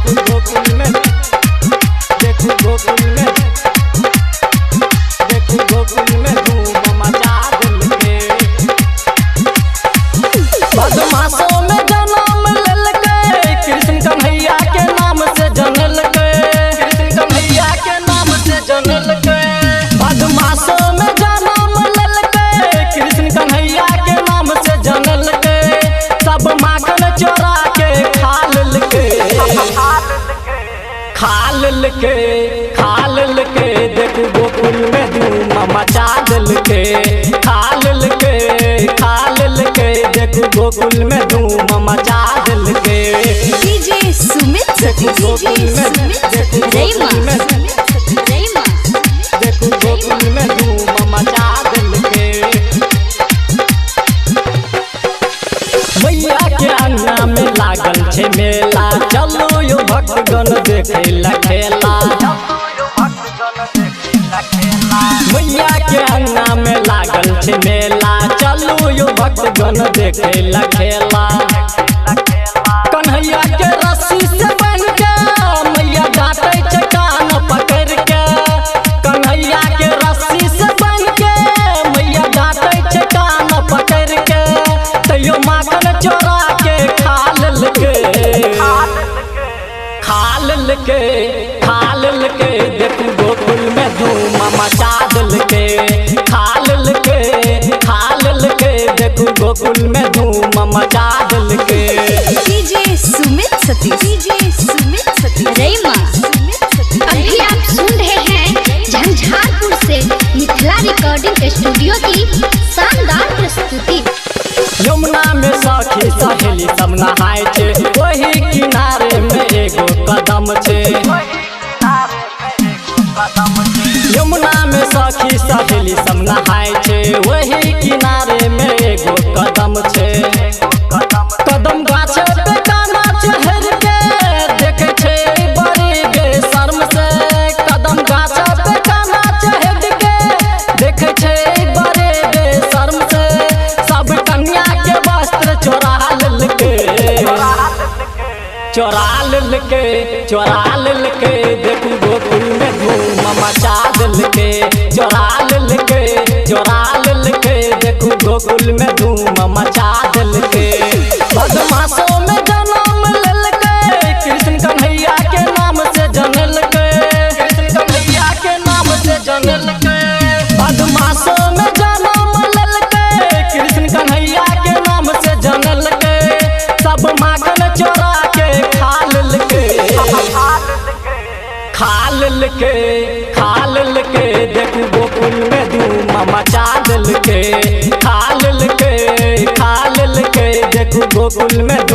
गोकुल में, देखो गोकुल में, देखो गोकुल में धूम मचा दिल के। बदमाशों में जन्म लेलके, कृष्ण कन्हैया के नाम से जनलके, कृष्ण कन्हैया के नाम से जनलके। बदमाशों में जन्म लेलके, कृष्ण कन्हैया के नाम से जनलके। सब माखन चोरा के खा लेलके, खा लेलके, खा लेलके। देखो गोकुल में धूम मचा दिलके, खा लेलके, खा लेलके। देखो गोकुल में धूम मचा दिलके। डीजे सुमित देखो गोकुल में, देखो गोकुल में, देखो गोकुल में धूम मचा दिलके। मैया के अंगना में लागल छे मेला, चलो यो भक्तगण देखे ला खेला। मैया के अंगना में लागल छे मेला, चलो यो भक्तगण देखे ला खेला। कन्हैया के रस्सी से बांध के मैया डांटे छे कान पकड़ के। कन्हैया के रस्सी से बांध के मैया डांटे छे कान पकड़ के। तैयो माखन चोरा के खा लेलके, खा लेलके, खा लेलके। देखो गोकुल में धूम मचा दिलके, खा लेलके, खा लेलके। देखो गोकुल में धूम मचा दिलके। DJ Sumit Satish, DJ Sumit Satish रईमा। अभी आप सुन रहे हैं झंझारपुर से मिथिला रिकॉर्डिंग स्टूडियो की शानदार प्रस्तुति। यमुना में सखी सहेली सब नहाय छे, वही किनारे में एगो कदम छे। यमुना में सखी सहेली सब नहाय छे, वही किनारे में एगो कदम छे। कदम गाछ पे काना चढ़ के देखे छे बड़ी बेशर्म से। कदम गाछ पे काना चढ़ के देखे छे बड़े बेशर्म से। सब कन्या के वस्त्र चोरा लेलके, चोरा लेलके, चोरा लेलके। देखो गोकुल में धूम मचा दिलके, चोरा लेलके, चोरा लेलके। देखो गोकुल में धूम मचा दिलके। बदमाशों में जन्म लेलके, कृष्ण कन्हैया के नाम से जनलके, कृष्ण कन्हैया के नाम से जनलके। बदमाशों में जन्म लेलके, कृष्ण कन्हैया के नाम से जनलके। सब माखन चोरा के खा लेलके, खा लेलके, खा लेलके। देखो गोकुल में धूम मचा दिलके, खा लेलके, खा लेलके। देखो गोकुल में